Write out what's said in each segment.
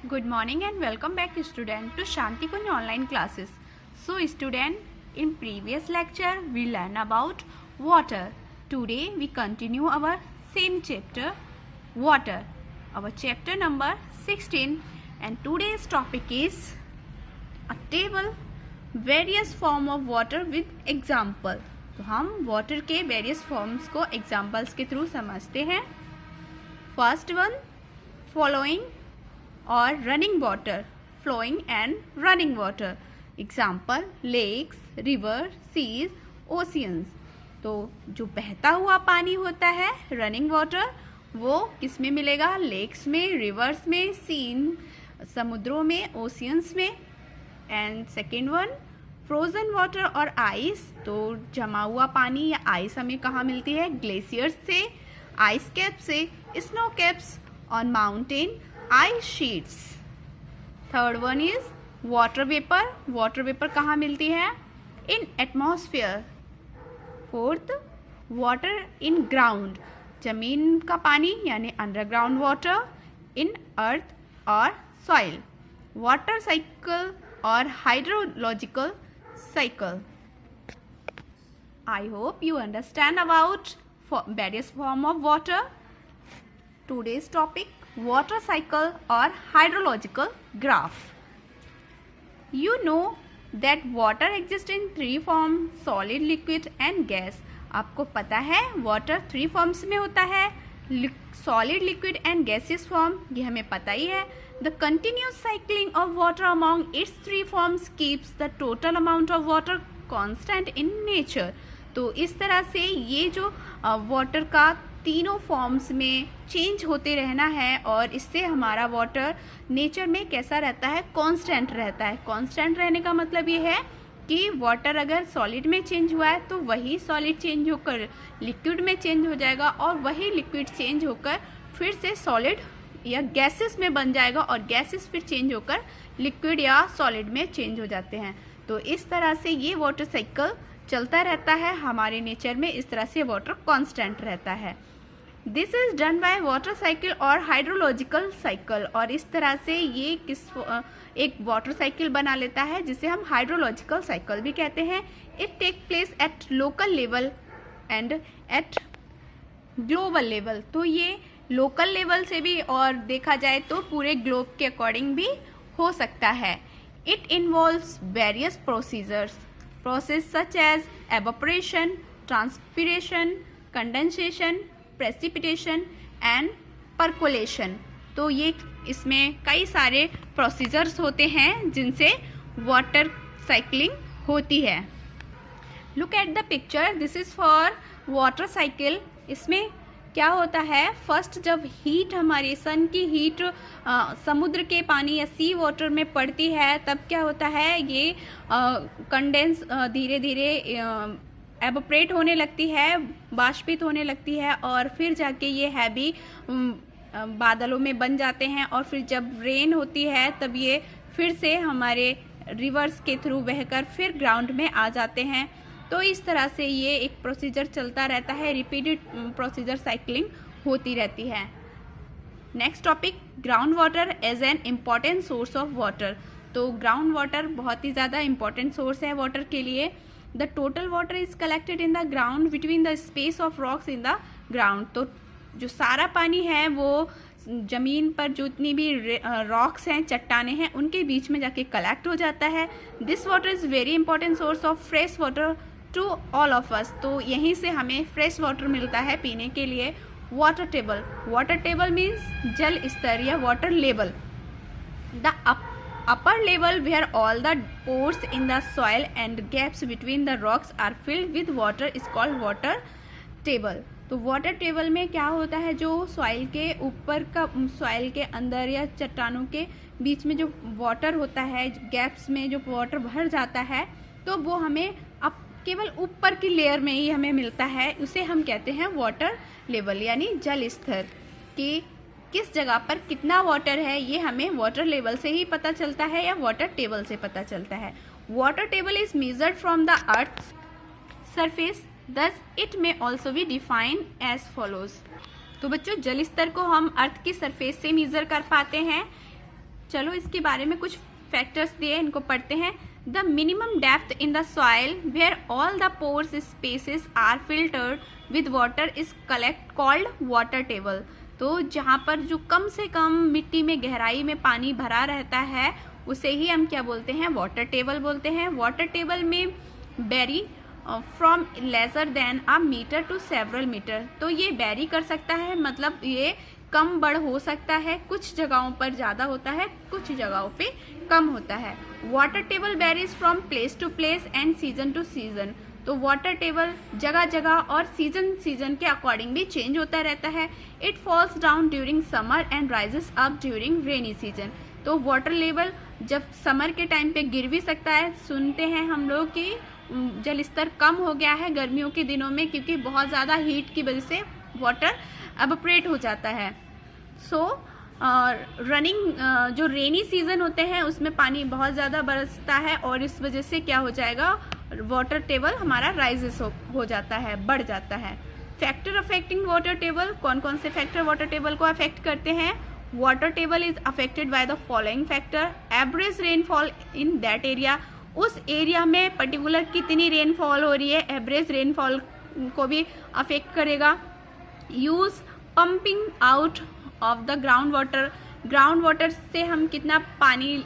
Good morning and welcome back student to Shanti Kunj online classes. So student, in previous lecture we learn about water. Today we continue our same chapter, water. Our chapter number 16 and today's topic is a table, various form of water with example. तो हम water के various forms को examples के through समझते हैं. First one, following or running water, flowing and running water. Example, lakes, river, seas, oceans. तो जो बहता हुआ पानी होता है रनिंग वाटर, वो किस में मिलेगा? लेक्स में, रिवर्स में, सीन समुद्रों में, ओशियंस में. And second one, frozen water और आइस. तो जमा हुआ पानी या आइस हमें कहाँ मिलती है? ग्लेशियर्स से, आइस कैप से, snow caps on mountain, ice sheets. Third one is water vapour. Water vapour कहाँ मिलती है? इन atmosphere. Fourth, water in ground. जमीन का पानी यानी अंडरग्राउंड वाटर. इन अर्थ और सॉइल. वाटर साइकिल और hydrological cycle. I hope you understand about various form of water. Today's topic, water cycle or hydrological graph. You know that water exists in three forms, solid, liquid and gas. आपको पता है water three forms में होता है, solid, liquid and gaseous form. ये हमें पता ही है. The continuous cycling of water among its three forms keeps the total amount of water constant in nature. तो इस तरह से ये जो वाटर का तीनों फॉर्म्स में चेंज होते रहना है और इससे हमारा वाटर नेचर में कैसा रहता है? कांस्टेंट रहता है. कांस्टेंट रहने का मतलब ये है कि वाटर अगर सॉलिड में चेंज हुआ है तो वही सॉलिड चेंज होकर लिक्विड में चेंज हो जाएगा और वही लिक्विड चेंज होकर फिर से सॉलिड या गैसेस में बन जाएगा और गैसेस फिर चेंज होकर लिक्विड या सॉलिड में चेंज हो जाते हैं. तो इस तरह से ये वाटर साइकिल चलता रहता है हमारे नेचर में. इस तरह से वाटर कांस्टेंट रहता है. This is done by water cycle और हाइड्रोलॉजिकल साइकिल. और इस तरह से ये एक वाटर साइकिल बना लेता है जिसे हम हाइड्रोलॉजिकल साइकिल भी कहते हैं. It take place at local level and at global level. तो ये लोकल लेवल से भी और देखा जाए तो पूरे ग्लोब के अकॉर्डिंग भी हो सकता है. It involves various process such as evaporation, transpiration, condensation, precipitation and percolation. तो ये इसमें कई सारे प्रोसीजर्स होते हैं जिनसे वाटर साइकिलिंग होती है. Look at the picture. This is for water cycle. इसमें क्या होता है? फर्स्ट जब हीट हमारी सन की हीट समुद्र के पानी या सी वाटर में पड़ती है तब क्या होता है? ये कंडेंस धीरे धीरे एवोपरेट होने लगती है, बाष्पित होने लगती है और फिर जाके ये हैवी बादलों में बन जाते हैं और फिर जब रेन होती है तब ये फिर से हमारे रिवर्स के थ्रू बहकर फिर ग्राउंड में आ जाते हैं. तो इस तरह से ये एक प्रोसीजर चलता रहता है. रिपीटेड प्रोसीजर साइकिलिंग होती रहती है. Next topic, ground water as an important source of water. तो ग्राउंड वाटर बहुत ही ज़्यादा इम्पॉर्टेंट सोर्स है वाटर के लिए. The total water is collected in the ground between the space of rocks in the ground. तो जो सारा पानी है वो जमीन पर जितनी भी रॉक्स हैं, चट्टाने हैं, उनके बीच में जाके कलेक्ट हो जाता है. This water is very important source of fresh water to all of us. तो यहीं से हमें फ्रेश वाटर मिलता है पीने के लिए. Water table. Water table means जल स्तर या water level. The upper level where all the pores in the soil and gaps between the rocks are filled with water is called water table. तो water table में क्या होता है? जो soil के ऊपर का, सॉइल के अंदर या चट्टानों के बीच में जो वाटर होता है, गैप्स में जो वाटर भर जाता है, तो वो हमें अब केवल ऊपर की लेयर में ही हमें मिलता है. उसे हम कहते हैं वाटर लेवल यानी जल स्तर. कि किस जगह पर कितना वाटर है ये हमें वाटर लेवल से ही पता चलता है या वाटर टेबल से पता चलता है. Water table is measured from the earth surface. Thus it may also be defined as follows. तो बच्चों जल स्तर को हम अर्थ की सरफेस से मेजर कर पाते हैं. चलो इसके बारे में कुछ फैक्टर्स दिए, इनको पढ़ते हैं। The minimum depth in the soil where all the pores spaces are filtered with water is called water table. तो जहाँ पर जो कम से कम मिट्टी में गहराई में पानी भरा रहता है उसे ही हम क्या बोलते हैं, वाटर टेबल बोलते हैं। वाटर टेबल में vary from lesser than a metre to several metre, तो ये वेरी कर सकता है, मतलब ये कम बढ़ हो सकता है, कुछ जगहों पर ज़्यादा होता है, कुछ जगहों पे कम होता है। Water table varies from place to place and season to season. तो वाटर टेबल जगह जगह और सीजन के अकॉर्डिंग भी चेंज होता रहता है। It falls down during summer and rises up during rainy season. तो वाटर लेवल जब समर के टाइम पे गिर भी सकता है। सुनते हैं हम लोग कि जल स्तर कम हो गया है गर्मियों के दिनों में, क्योंकि बहुत ज़्यादा हीट की वजह से वाटर एवापोरेट हो जाता है। सो रनिंग जो रेनी सीजन होते हैं उसमें पानी बहुत ज़्यादा बरसता है और इस वजह से क्या हो जाएगा, वाटर टेबल हमारा राइजेस हो जाता है, बढ़ जाता है। फैक्टर अफेक्टिंग वाटर टेबल, कौन कौन से फैक्टर वाटर टेबल को अफेक्ट करते हैं? Water table is affected by the following factor. Average rainfall in that area, उस एरिया में पर्टिकुलर कितनी रेनफॉल हो रही है, एवरेज रेनफॉल को भी अफेक्ट करेगा। Use pumping out of the ground water, ground water से हम कितना पानी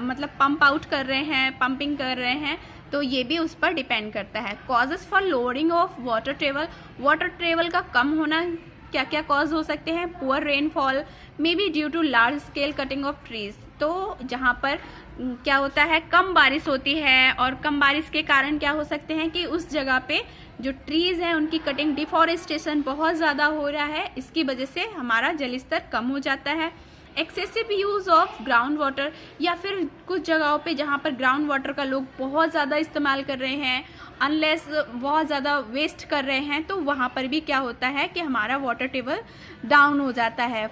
मतलब पंप आउट कर रहे हैं, पंपिंग कर रहे हैं, तो ये भी उस पर डिपेंड करता है। Causes for lowering of water table, water table का कम होना क्या क्या कॉज हो सकते हैं? Poor rainfall may be due to large scale cutting of trees. तो जहाँ पर क्या होता है, कम बारिश होती है और कम बारिश के कारण क्या हो सकते हैं कि उस जगह पे जो ट्रीज हैं उनकी कटिंग, डिफॉरेस्टेशन बहुत ज़्यादा हो रहा है, इसकी वजह से हमारा जल स्तर कम हो जाता है। Excessive use of ground water, या फिर कुछ जगहों पे जहाँ पर ग्राउंड वाटर का लोग बहुत ज़्यादा इस्तेमाल कर रहे हैं, अनलेस बहुत ज़्यादा वेस्ट कर रहे हैं, तो वहाँ पर भी क्या होता है कि हमारा वाटर टेबल डाउन हो जाता है।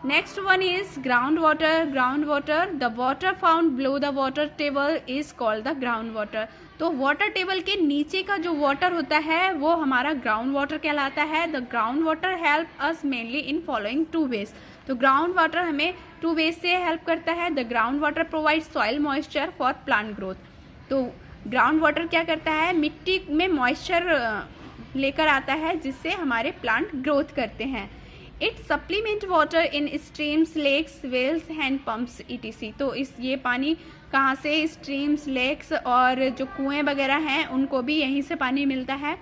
Next one is ground water. Ground water, the water found below the water table is called the ground water. तो वाटर टेबल के नीचे का जो वाटर होता है वो हमारा ग्राउंड वाटर कहलाता है। The ground water help us mainly in following two ways. तो ग्राउंड वाटर हमें टू वेज से हेल्प करता है। The ground water provide soil moisture for plant growth. तो ग्राउंड वाटर क्या करता है, मिट्टी में मॉइस्चर लेकर आता है जिससे हमारे प्लांट ग्रोथ करते हैं। It supplement water in streams, lakes, wells, hand pumps etc। तो इस ये पानी कहाँ से, स्ट्रीम्स, लेक्स और जो कुएं वगैरह हैं उनको भी यहीं से पानी मिलता है।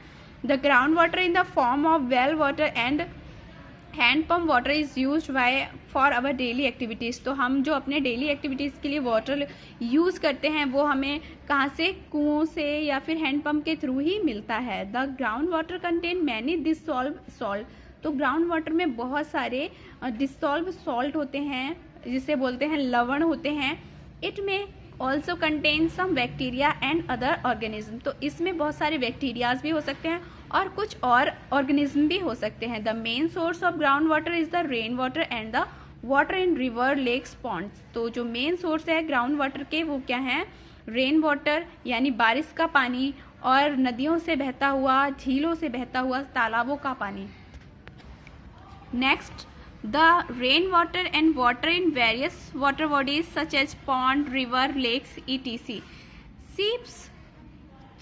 The ground water in the form of well water and hand pump water is use by for our daily activities. तो हम जो अपने डेली एक्टिविटीज़ के लिए वाटर यूज़ करते हैं वो हमें कहाँ से, कुओं से या फिर हैंड पम्प के थ्रू ही मिलता है। The ground water contain many dissolve salt. तो ग्राउंड वाटर में बहुत सारे डिसॉल्व सॉल्ट होते हैं, जिसे बोलते हैं लवण होते हैं। It may also contain some bacteria and other organism. तो इसमें बहुत सारे बैक्टीरियाज भी हो सकते हैं और कुछ और ऑर्गेनिज्म भी हो सकते हैं। The main source of ground water is the rain water and the water in river, lakes, ponds. तो जो मेन सोर्स है ग्राउंड वाटर के वो क्या है, रेन वाटर यानी बारिश का पानी और नदियों से बहता हुआ, झीलों से बहता हुआ, तालाबों का पानी। Next, the rainwater and water in various water bodies such as pond, river, lakes etc. seeps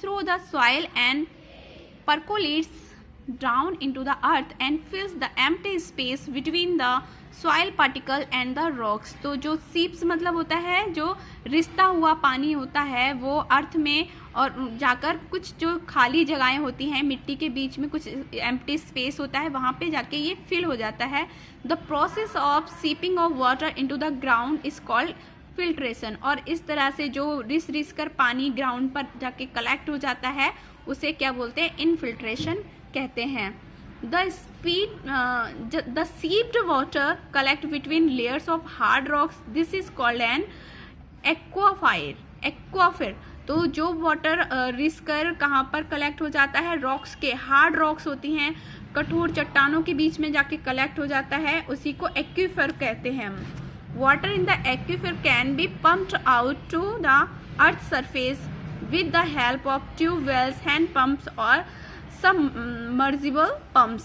through the soil and percolates down into the earth and fills the empty space between the soil particle and the rocks। तो जो सीप्स मतलब होता है जो रिश्ता हुआ पानी होता है वो अर्थ में और जाकर कुछ जो खाली जगहें होती हैं मिट्टी के बीच में, कुछ एम्प्टी स्पेस होता है, वहाँ पे जाके ये फिल हो जाता है। The process of seeping of water into the ground is called filtration. और इस तरह से जो रिस कर पानी ग्राउंड पर जाके कलेक्ट हो जाता है उसे क्या बोलते हैं, इनफिल्ट्रेशन कहते हैं। The seeped water collect between layers of hard rocks. This is called an aquifer। तो जो वाटर रिस कर कहाँ पर कलेक्ट हो जाता है, रॉक्स के, हार्ड रॉक्स होती हैं, कठोर चट्टानों के बीच में जाके कलेक्ट हो जाता है, उसी को एक्वीफर कहते हैं। Water in the aquifer can be pumped out to the earth surface with the help of tubewells, hand pumps और submersible pumps।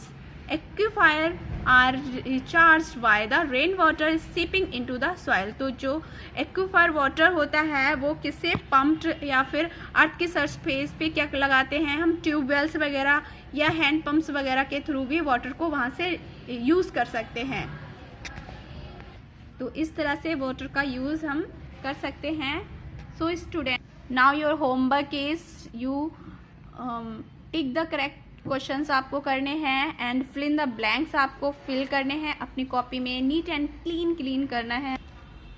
Aquifer are recharge by the rain water seeping into the soil. तो जो aquifer water होता है वो किससे pumped या फिर अर्थ की सरफेस पे क्या लगाते हैं हम, ट्यूबवेल्स वगैरह या हैंड पंप्स वगैरह के थ्रू भी वाटर को वहाँ से यूज़ कर सकते हैं। तो इस तरह से वाटर का यूज़ हम कर सकते हैं। So student, now your homework is you tick the correct questions आपको करने हैं and fill in the blanks आपको फिल करने हैं। अपनी कॉपी में नीट एंड क्लीन करना है,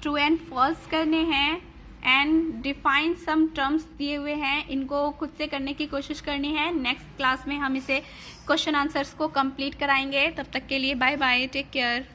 ट्रू एंड फॉल्स करने हैं एंड डिफाइन सम टर्म्स दिए हुए हैं, इनको खुद से करने की कोशिश करनी है। नेक्स्ट क्लास में हम इसे क्वेश्चन आंसर्स को कंप्लीट कराएंगे। तब तक के लिए बाय बाय, टेक केयर।